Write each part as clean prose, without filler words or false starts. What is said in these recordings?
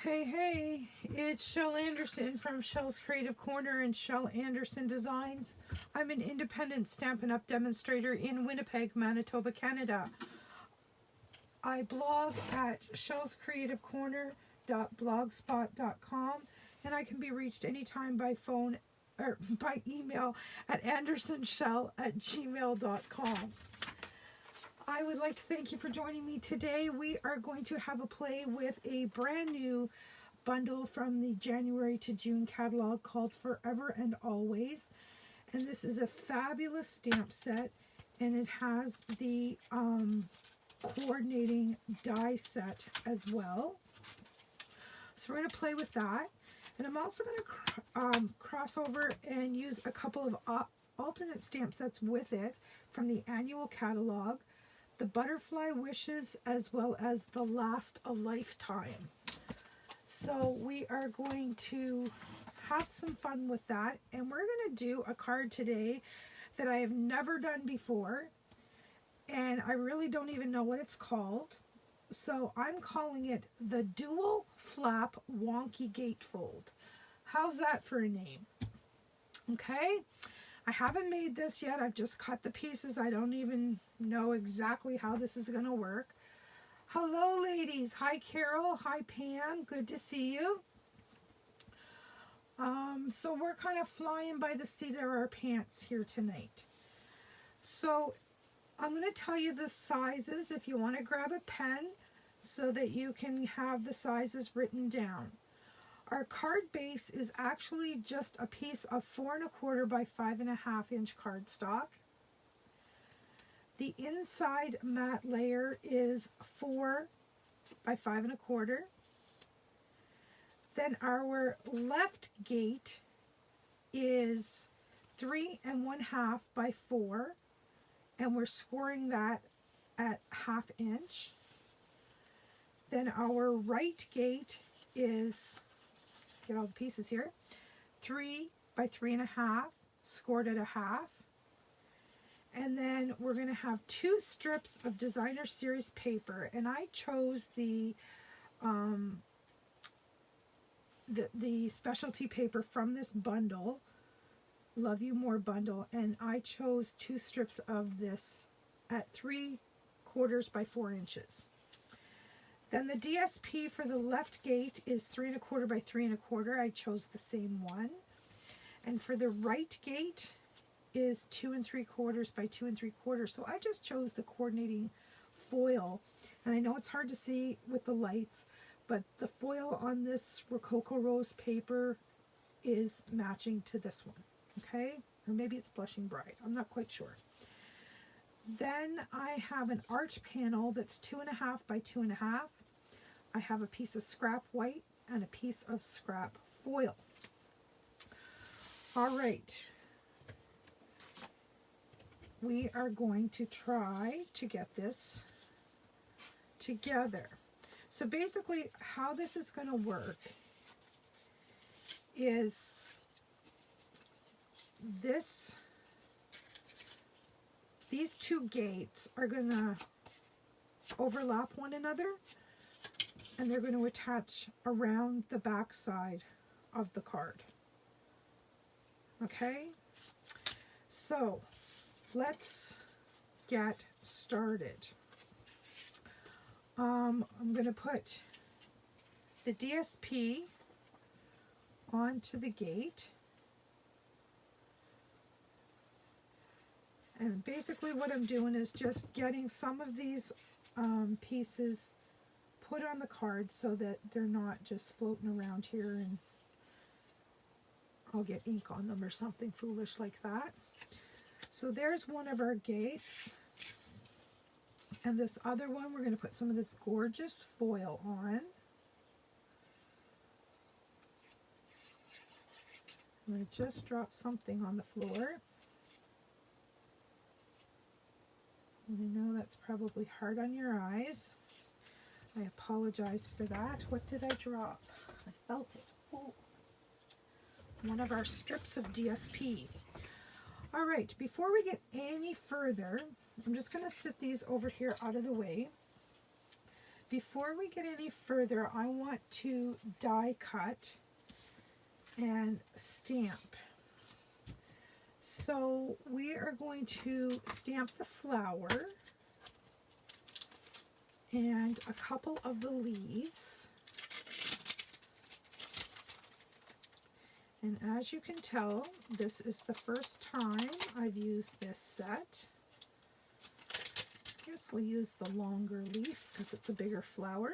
Hey, it's Shel Anderson from Shel's Creative Corner and Shel Anderson Designs. I'm an independent Stampin' Up! Demonstrator in Winnipeg, Manitoba, Canada. I blog at shelscreativecorner.blogspot.com and I can be reached anytime by phone or by email at andersonshell@gmail.com. I would like to thank you for joining me today. We are going to have a play with a brand new bundle from the January to June catalog called Forever and Always. And this is a fabulous stamp set, and it has the coordinating die set as well. So we're going to play with that. And I'm also going to cross over and use a couple of alternate stamp sets with it from the annual catalog. The Butterfly Wishes, as well as The Last a Lifetime. So we are going to have some fun with that, and we're going to do a card today that I have never done before, and I really don't even know what it's called. So I'm calling it the Dual Flap Wonky Gatefold. How's that for a name? Okay. I haven't made this yet. I've just cut the pieces. I don't even know exactly how this is going to work. Hello, ladies. Hi, Carol. Hi, Pam. Good to see you. So we're kind of flying by the seat of our pants here tonight. So I'm going to tell you the sizes if you want to grab a pen so that you can have the sizes written down. Our card base is actually just a piece of 4 1/4 by 5 1/2 inch cardstock. The inside matte layer is 4 by 5 1/4. Then our left gate is 3 1/2 by 4, and we're scoring that at 1/2 inch. Then our right gate is, get all the pieces here, 3 by 3 1/2, scored at 1/2. And then we're going to have 2 strips of designer series paper, and I chose the specialty paper from this bundle, Love You More bundle, and I chose 2 strips of this at 3/4 by 4 inches. Then the DSP for the left gate is 3 1/4 by 3 1/4. I chose the same one. And for the right gate is 2 3/4 by 2 3/4. So I just chose the coordinating foil. And I know it's hard to see with the lights, but the foil on this Rococo Rose paper is matching to this one. Okay? Or maybe it's Blushing Bride. I'm not quite sure. Then I have an arch panel that's 2 1/2 by 2 1/2. I have a piece of scrap white and a piece of scrap foil. All right. We are going to try to get this together. So basically how this is going to work is these 2 gates are going to overlap one another, and they're going to attach around the back side of the card. Okay? So let's get started. I'm going to put the DSP onto the gate. And basically what I'm doing is just getting some of these pieces put on the card so that they're not just floating around here and I'll get ink on them or something foolish like that. So there's one of our gates. And this other one, we're going to put some of this gorgeous foil on. I'm going to just drop something on the floor. And I know that's probably hard on your eyes. I apologize for that. What did I drop? I felt it. Oh. One of our strips of DSP. All right, before we get any further, I'm just going to sit these over here out of the way. before we get any further, I want to die cut and stamp. So we are going to stamp the flower and a couple of the leaves. And as you can tell, this is the first time I've used this set. I guess we'll use the longer leaf because it's a bigger flower.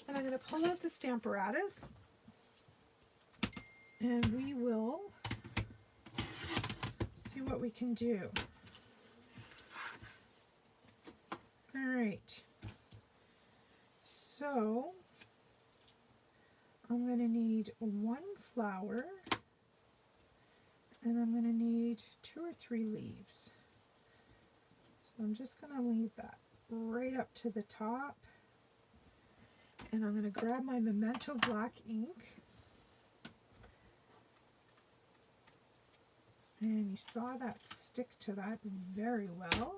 And I'm going to pull out the Stamparatus and we will see what we can do. All right. So I'm going to need one flower and I'm going to need 2 or 3 leaves. So I'm just going to leave that right up to the top. And I'm going to grab my Memento black ink. And you saw that stick to that very well.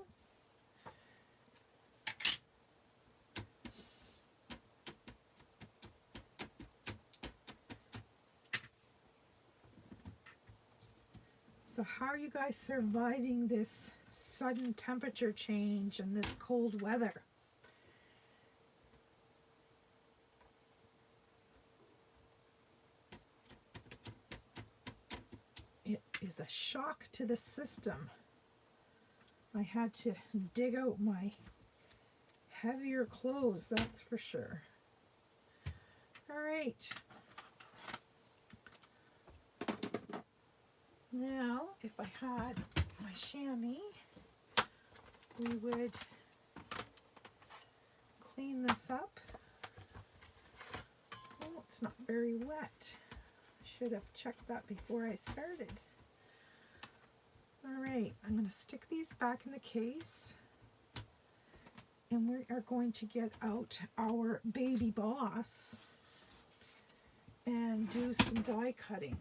So how are you guys surviving this sudden temperature change and this cold weather? It is a shock to the system. I had to dig out my heavier clothes, that's for sure. All right. Now, if I had my chamois, we would clean this up. Oh, it's not very wet. I should have checked that before I started. All right, I'm going to stick these back in the case. And we are going to get out our baby boss and do some die cutting.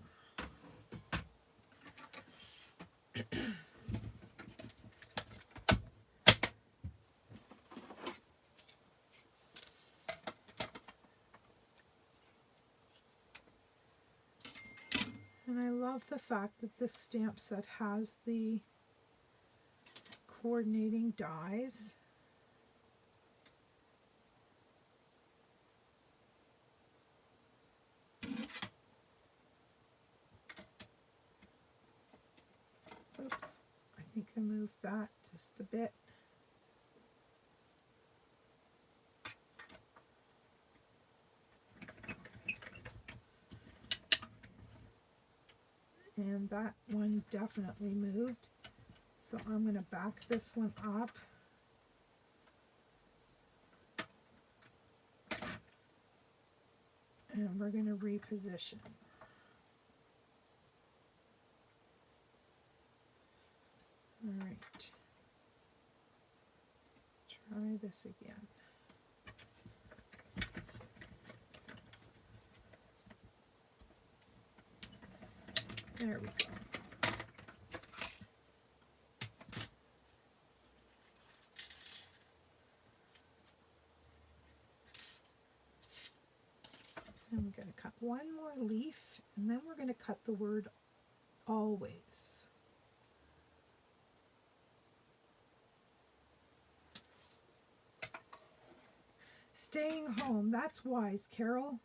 And I love the fact that this stamp set has the coordinating dies. Oops, I think I moved that just a bit. And that one definitely moved. So I'm going to back this one up. And we're going to reposition. All right. Try this again. There we go. And we're going to cut one more leaf, and then we're going to cut the word always. Staying home, that's wise, Carol.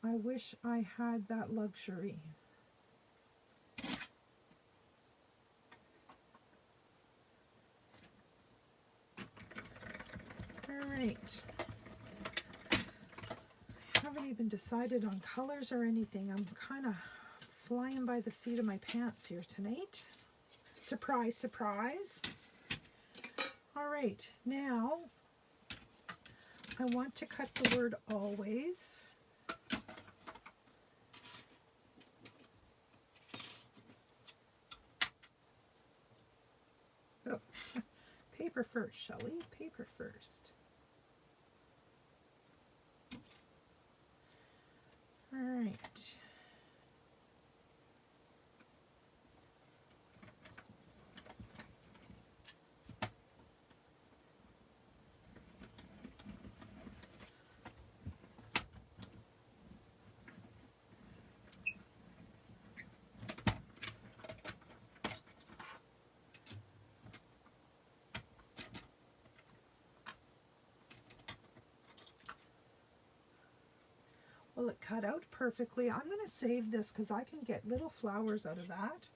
I wish I had that luxury. All right. I haven't even decided on colors or anything. I'm kind of flying by the seat of my pants here tonight. Surprise, surprise. All right, now I want to cut the word always. Oh, paper first, Shelley, paper first. All right. will it cut out perfectly. I'm going to save this because I can get little flowers out of that.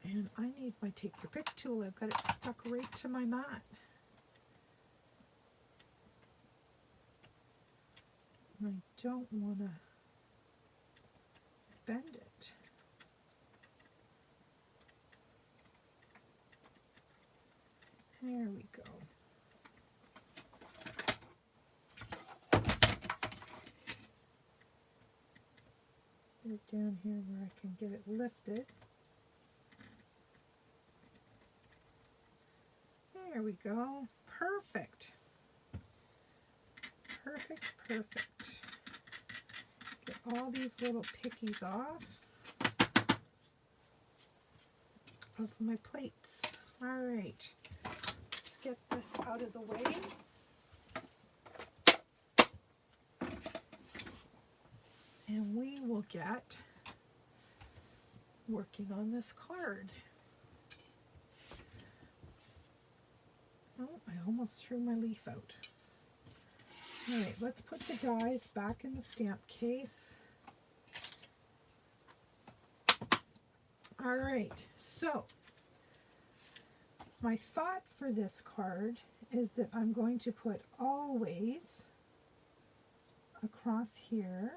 And I need my Take Your Pick tool. I've got it stuck right to my mat. And I don't want to bend it. There we go. Get it down here where I can get it lifted. There we go. Perfect. Perfect, perfect. Get all these little pickies off of my plates. All right. Let's get this out of the way. And we will get working on this card. Oh, I almost threw my leaf out. All right, let's put the dies back in the stamp case. All right, so my thought for this card is that I'm going to put always across here.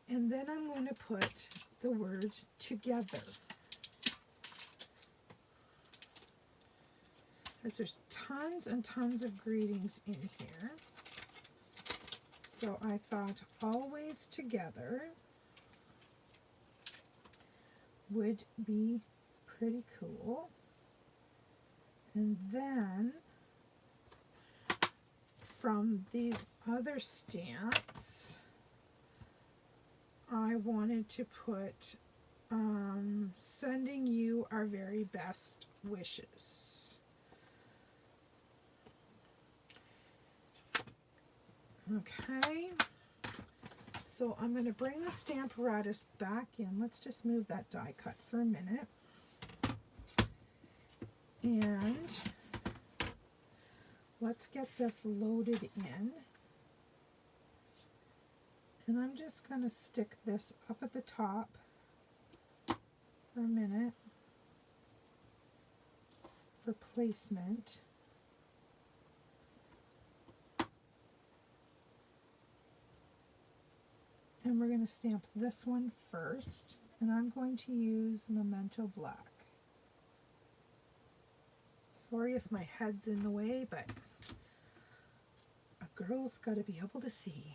And then I'm going to put the word together. Because there's tons and tons of greetings in here. So I thought always together would be pretty cool. And then from these other stamps, I wanted to put sending you our very best wishes. Okay, so I'm going to bring the Stamparatus back in. Let's just move that die cut for a minute. And let's get this loaded in. And I'm just going to stick this up at the top for a minute for placement. And we're going to stamp this one first, and I'm going to use Memento Black. Sorry if my head's in the way, but a girl's got to be able to see.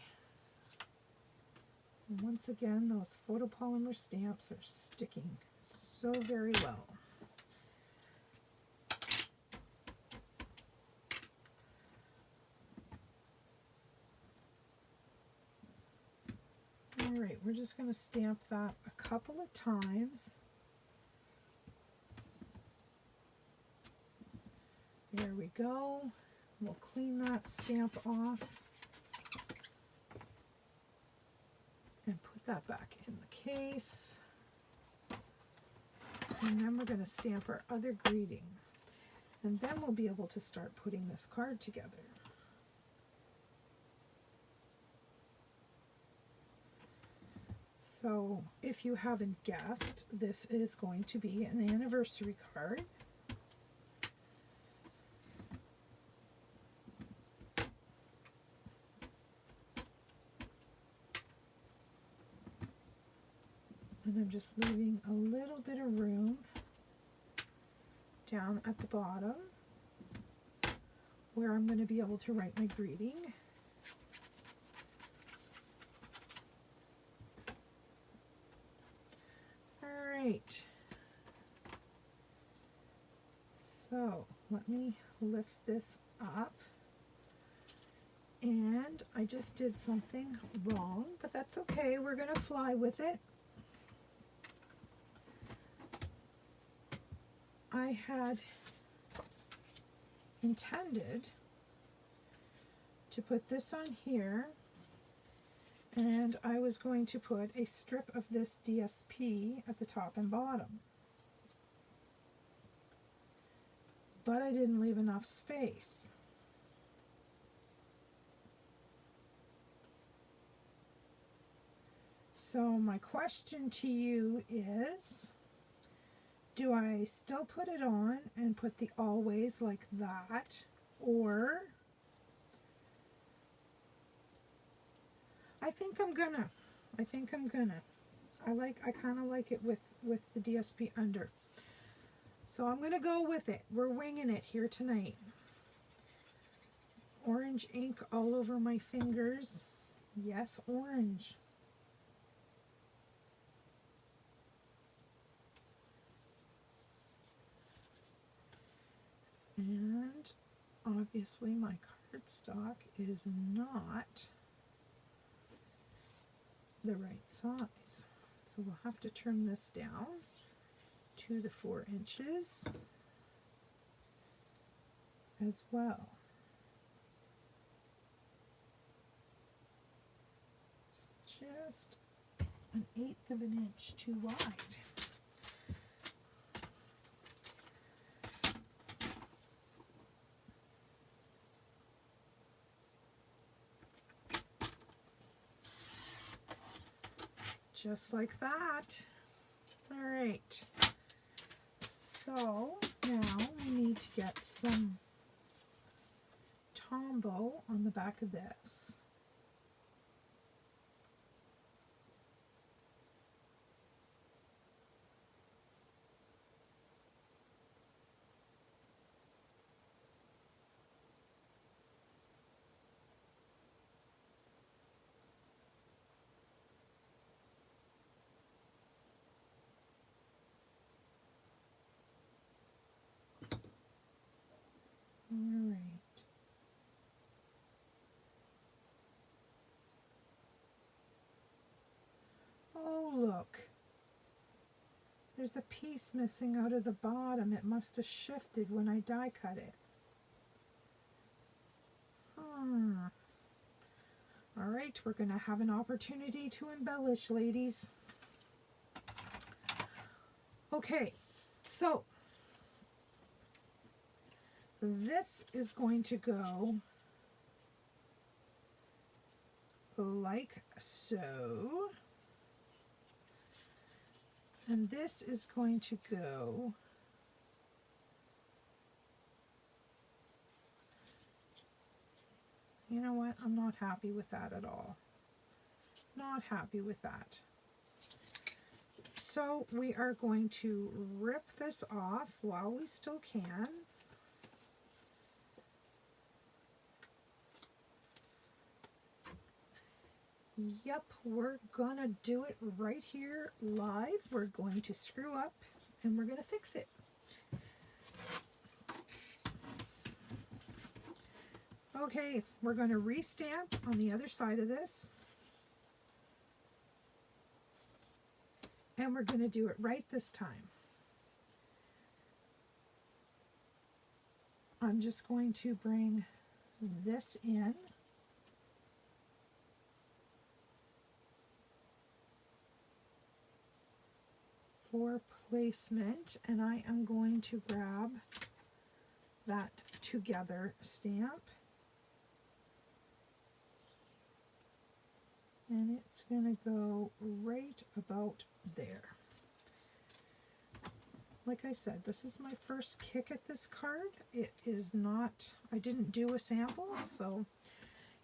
And once again, those photopolymer stamps are sticking so very well. All right, we're just going to stamp that a couple of times. There we go. We'll clean that stamp off and put that back in the case. And then we're going to stamp our other greeting. And then we'll be able to start putting this card together. So if you haven't guessed, this is going to be an anniversary card. And I'm just leaving a little bit of room down at the bottom where I'm going to be able to write my greeting. Right. So let me lift this up. And I just did something wrong, but that's okay. We're going to fly with it. I had intended to put this on here, and I was going to put a strip of this DSP at the top and bottom. but I didn't leave enough space. So my question to you is, do I still put it on and put the always like that, or I think I'm gonna. I kind of like it with the DSP under. So I'm gonna go with it. We're winging it here tonight. Orange ink all over my fingers. Yes, orange. And obviously my cardstock is not the right size. So we'll have to trim this down to the 4 inches as well. It's just 1/8 of an inch too wide. Just like that. All right. So now we need to get some Tombow on the back of this. All right. Oh, look. There's a piece missing out of the bottom. It must have shifted when I die cut it. All right, we're going to have an opportunity to embellish, ladies. Okay, so this is going to go like so. And this is going to go you know what? I'm not happy with that at all. Not happy with that. So we are going to rip this off while we still can. Yep, we're gonna do it right here live. We're going to screw up and we're gonna fix it. Okay, we're going to re-stamp on the other side of this. And we're going to do it right this time. I'm just going to bring this in. For placement, and I am going to grab that together stamp. And it's going to go right about there. Like I said, this is my first kick at this card. It is not, I didn't do a sample, so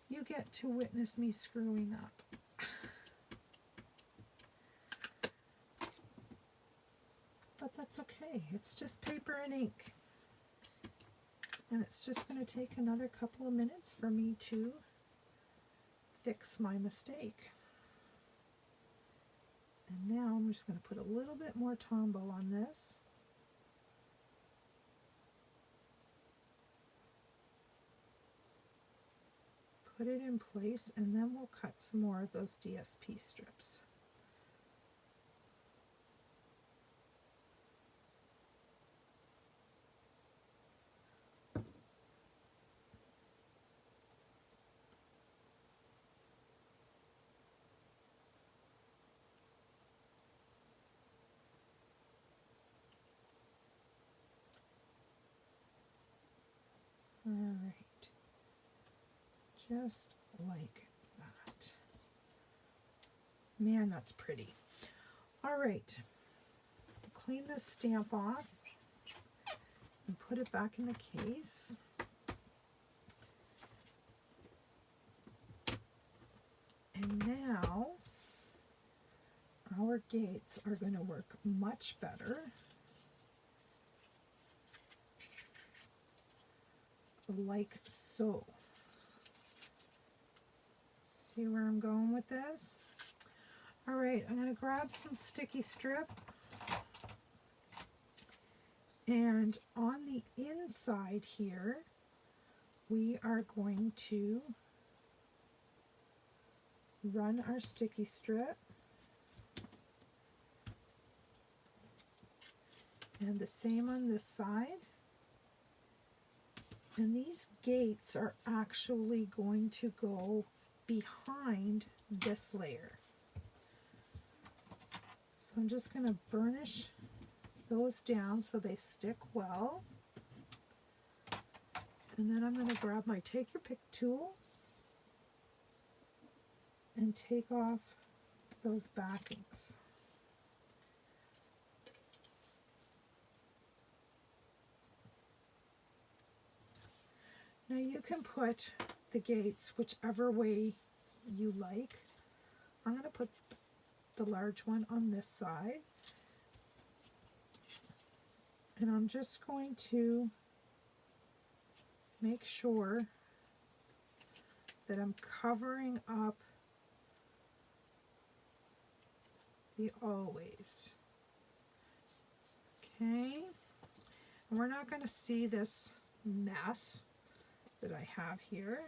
you get to witness me screwing up. But that's okay. It's just paper and ink. And it's just going to take another couple of minutes for me to fix my mistake. And now I'm just going to put a little bit more Tombow on this. Put it in place, and then we'll cut some more of those DSP strips. Just like that. Man, that's pretty. All right, clean this stamp off and put it back in the case. And now our gates are going to work much better. Like so. See where I'm going with this? All right, I'm going to grab some sticky strip, and on the inside here we are going to run our sticky strip, and the same on this side. And these gates are actually going to go behind this layer. So I'm just going to burnish those down so they stick well. And then I'm going to grab my Take Your Pick tool and take off those backings. Now you can put the gates whichever way you like. I'm going to put the large one on this side. And I'm just going to make sure that I'm covering up the always. Okay? And we're not going to see this mess that I have here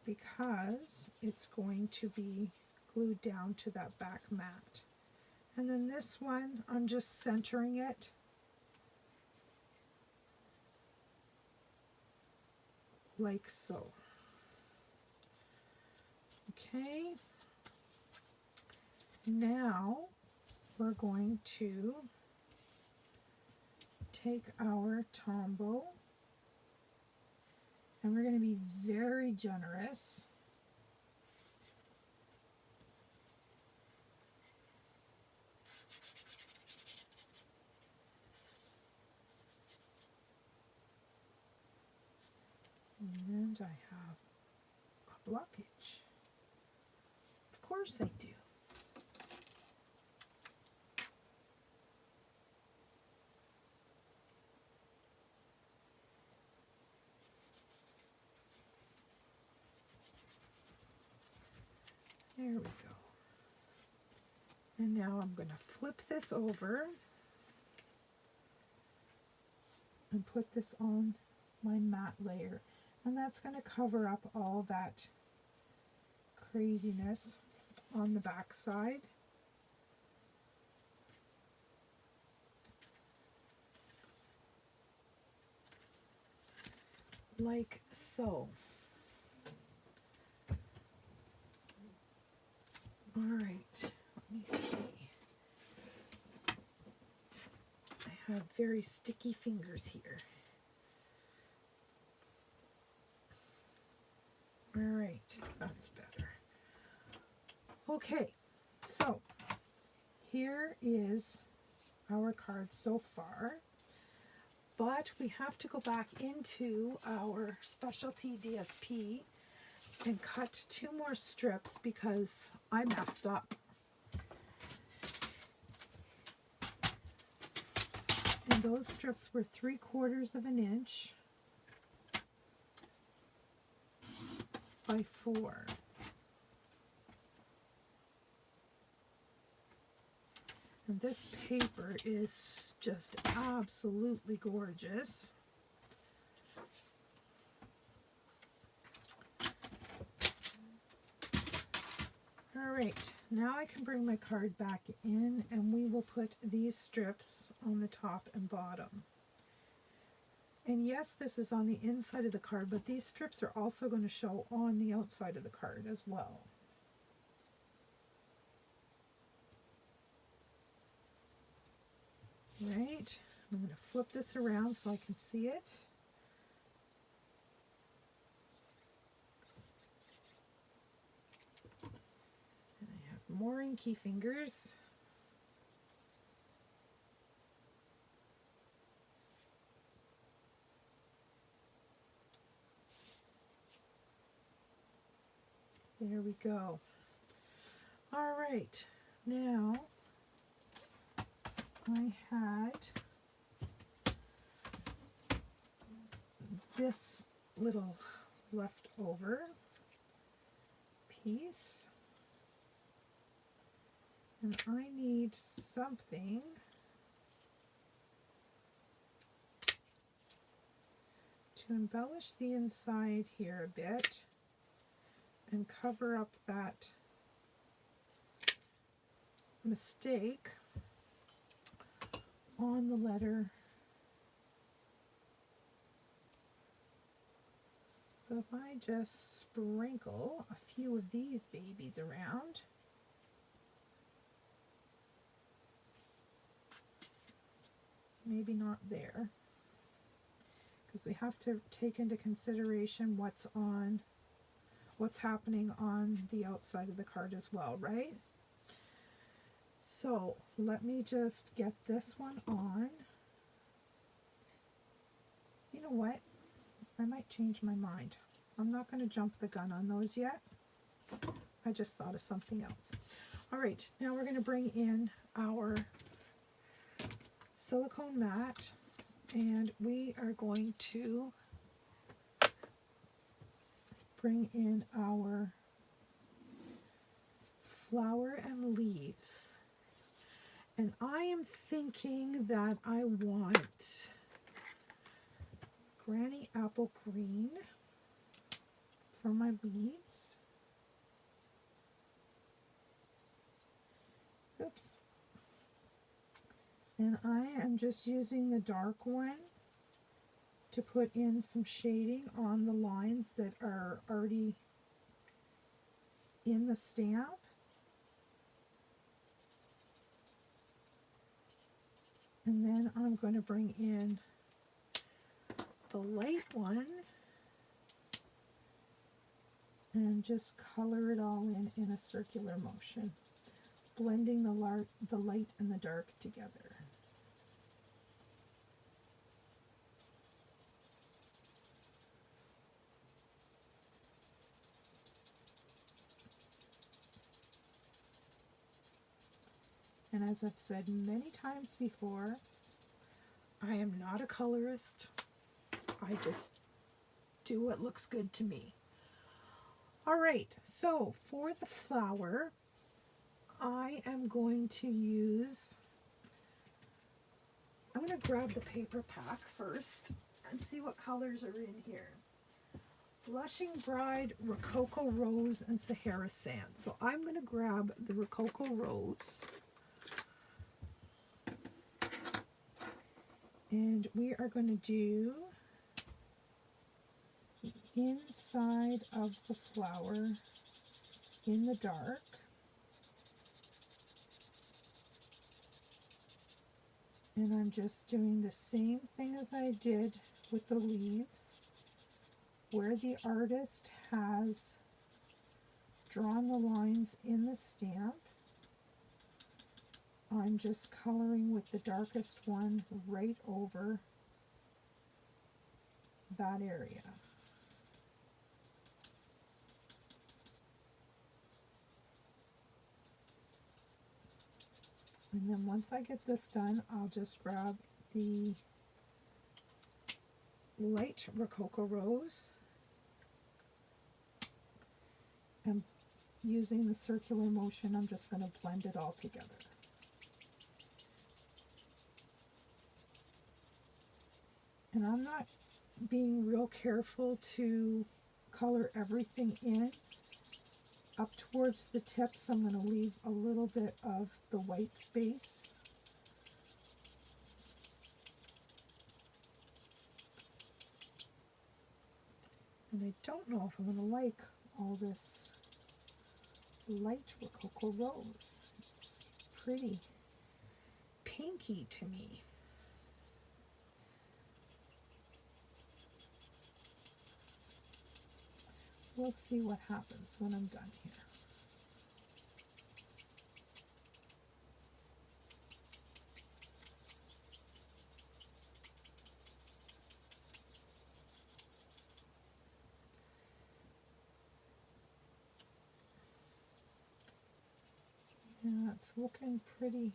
because it's going to be glued down to that back mat. And then this one, I'm just centering it like so. Okay, now we're going to take our tombow, and we're going to be very generous. And I have a blockage. Of course I do. There we go. And now I'm going to flip this over and put this on my matte layer. And that's going to cover up all that craziness on the back side. Like so. All right, let me see. I have very sticky fingers here. All right, that's better. Okay, so here is our card so far, but we have to go back into our specialty DSP and cut 2 more strips because I messed up. And those strips were 3/4 of an inch by 4. And this paper is just absolutely gorgeous. All right, now I can bring my card back in and we will put these strips on the top and bottom. And yes, this is on the inside of the card, but these strips are also going to show on the outside of the card as well. Right, I'm going to flip this around so I can see it. more inky fingers. There we go. All right, now I had this little leftover piece, and I need something to embellish the inside here a bit and cover up that mistake on the letter. So if I just sprinkle a few of these babies around, maybe not there, because we have to take into consideration what's happening on the outside of the card as well, right? So let me just get this one on. You know what? I might change my mind. I'm not going to jump the gun on those yet. I just thought of something else. All right, now we're going to bring in our silicone mat, and we are going to bring in our flower and leaves. And I am thinking that I want Granny Apple Green for my leaves. Oops. And I am just using the dark one to put in some shading on the lines that are already in the stamp. And then I'm going to bring in the light one and just color it all in a circular motion, blending the light and the dark together. And as I've said many times before, I am not a colorist. I just do what looks good to me. All right, so for the flower, I am going to use, I'm going to grab the paper pack first and see what colors are in here. Blushing Bride, Rococo Rose, and Sahara Sand. So I'm going to grab the Rococo Rose. And we are going to do the inside of the flower in the dark. And I'm just doing the same thing as I did with the leaves, where the artist has drawn the lines in the stamp. I'm just coloring with the darkest one right over that area. And then once I get this done, I'll just grab the light Rococo Rose and using the circular motion, I'm just going to blend it all together. And I'm not being real careful to color everything in. Up towards the tips, I'm going to leave a little bit of the white space. And I don't know if I'm going to like all this light Rococo Rose. It's pretty pinky to me. We'll see what happens when I'm done here. Yeah, it's looking pretty.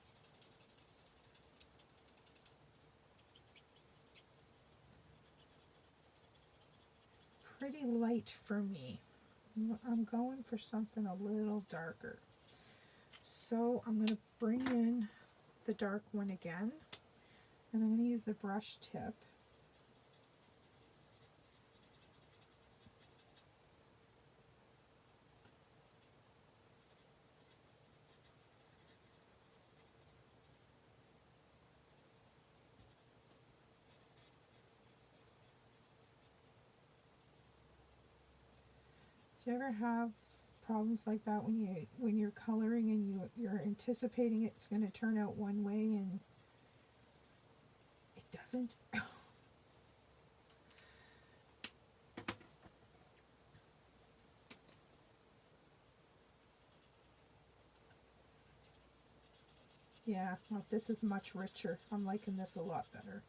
Pretty light for me. I'm going for something a little darker. So I'm going to bring in the dark one again, and I'm going to use the brush tip. Do you ever have problems like that when you're coloring and you're anticipating it's going to turn out one way and it doesn't? Yeah, well, this is much richer. I'm liking this a lot better.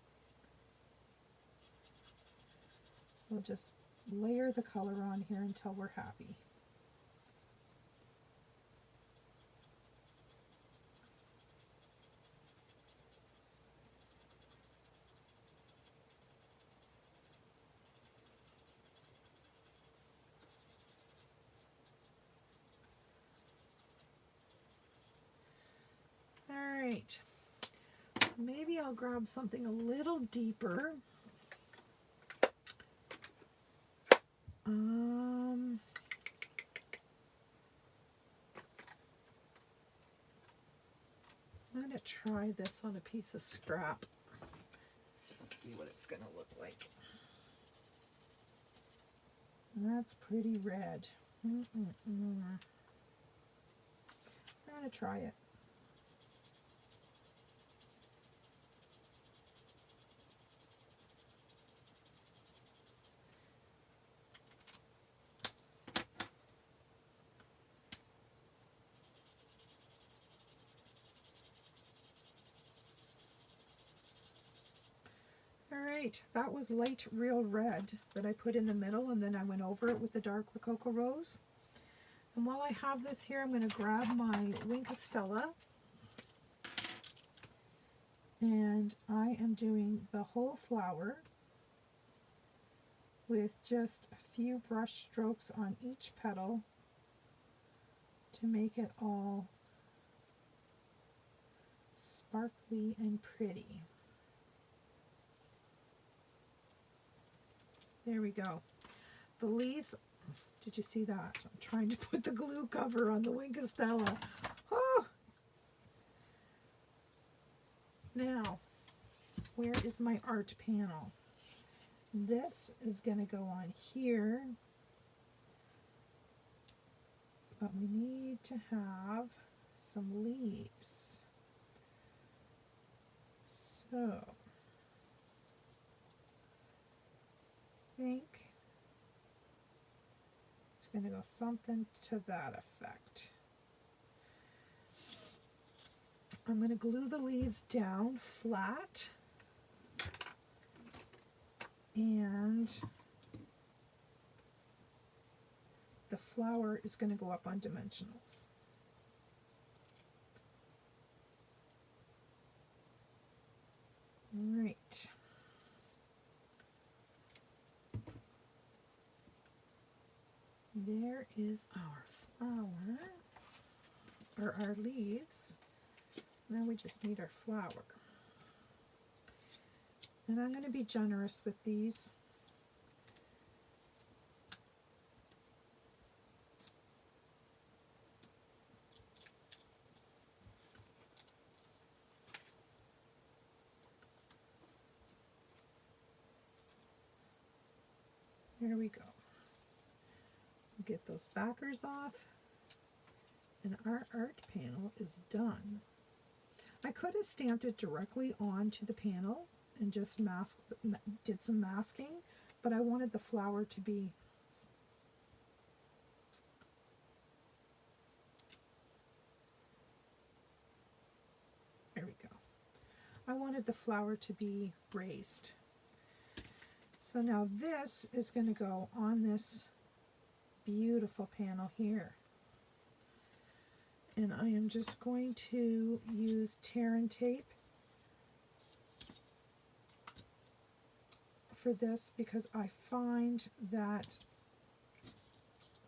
We'll just layer the color on here until we're happy. All right, so maybe I'll grab something a little deeper. I'm going to try this on a piece of scrap. Let's see what it's going to look like. That's pretty red. I'm going to try it. Alright, that was light real red that I put in the middle, and then I went over it with the dark Rococo Rose. And while I have this here, I'm going to grab my Winkastella, and I am doing the whole flower with just a few brush strokes on each petal to make it all sparkly and pretty. There we go. The leaves, did you see that? I'm trying to put the glue cover on the Winkastella. Oh! Now, where is my art panel? This is going to go on here, but we need to have some leaves. So, I think it's going to go something to that effect. I'm going to glue the leaves down flat, and the flower is going to go up on dimensionals. All right. There is our flower, or our leaves. Now we just need our flower. And I'm going to be generous with these. There we go. Get those backers off, and our art panel is done. I could have stamped it directly onto the panel and just did some masking, but I wanted the flower to be there we go. I wanted the flower to be raised. So now this is going to go on this beautiful panel here. And I am just going to use tear and tape for this because I find that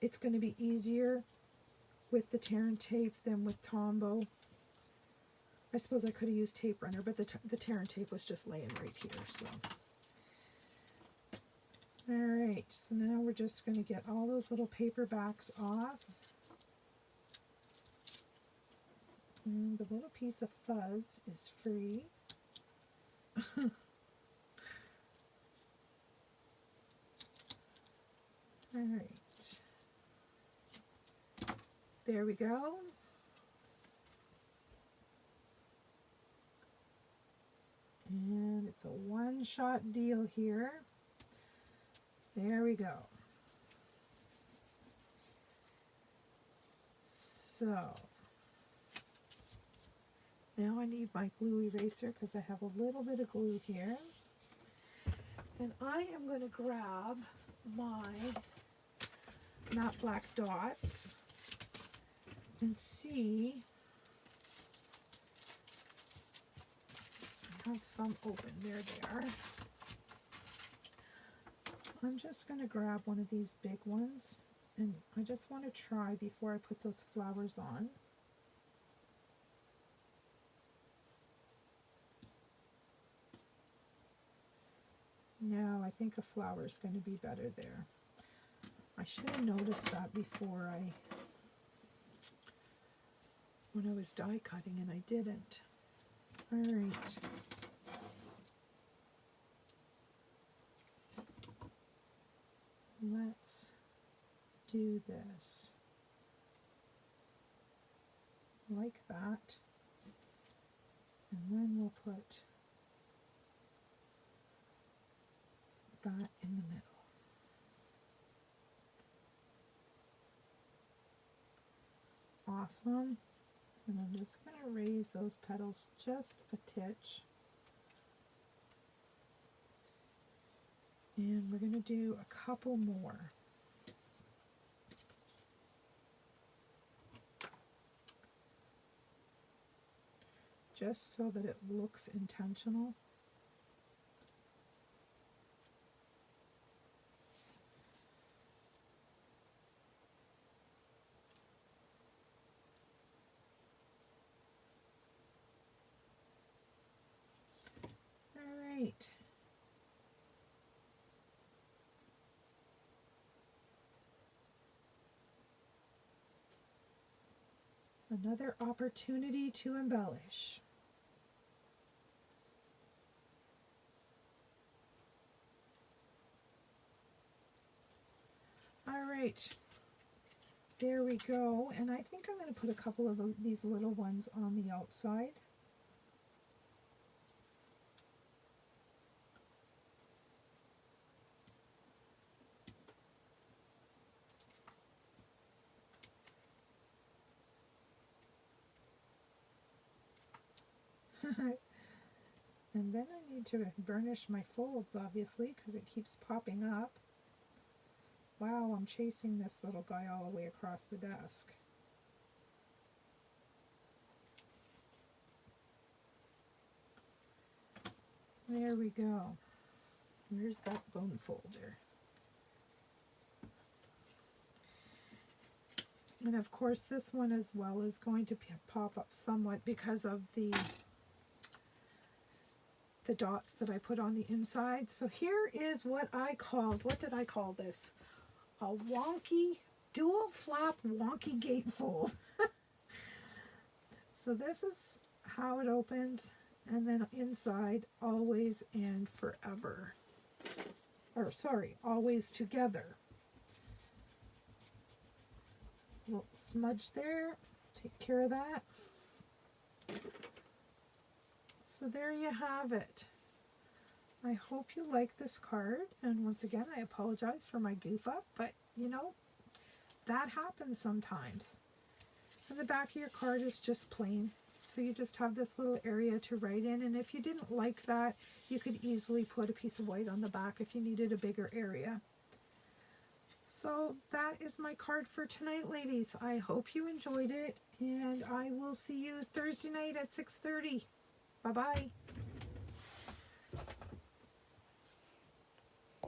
it's going to be easier with the tear and tape than with Tombow. I suppose I could have used tape runner, but the tear and tape was just laying right here. So, all right. So now we're just going to get all those little paper backs off. And the little piece of fuzz is free. All right. There we go. And it's a one-shot deal here. There we go. So now I need my glue eraser because I have a little bit of glue here. And I am going to grab my matte black dots and see. I have some open. There they are. I'm just going to grab one of these big ones, and I just want to try before I put those flowers on. No, I think a flower is going to be better there. I should have noticed that before when I was die cutting, and I didn't. All right. Let's do this like that, and then we'll put that in the middle. Awesome. And I'm just going to raise those petals just a titch. And we're going to do a couple more. Just so that it looks intentional. All right. Another opportunity to embellish. All right, there we go. And I think I'm going to put a couple of these little ones on the outside. And then I need to burnish my folds, obviously, because it keeps popping up. Wow, I'm chasing this little guy all the way across the desk. There we go. Where's that bone folder? And of course this one as well is going to pop up somewhat because of the dots that I put on the inside. So here is what did I call this? A wonky, dual flap wonky gatefold. So this is how it opens, and then inside, always and forever. Or sorry, always together. Little smudge there, take care of that. So there you have it. I hope you like this card, and once again I apologize for my goof up, but you know, that happens sometimes. And the back of your card is just plain, so you just have this little area to write in, and if you didn't like that, you could easily put a piece of white on the back if you needed a bigger area. So that is my card for tonight, ladies. I hope you enjoyed it, and I will see you Thursday night at 6:30. Bye-bye.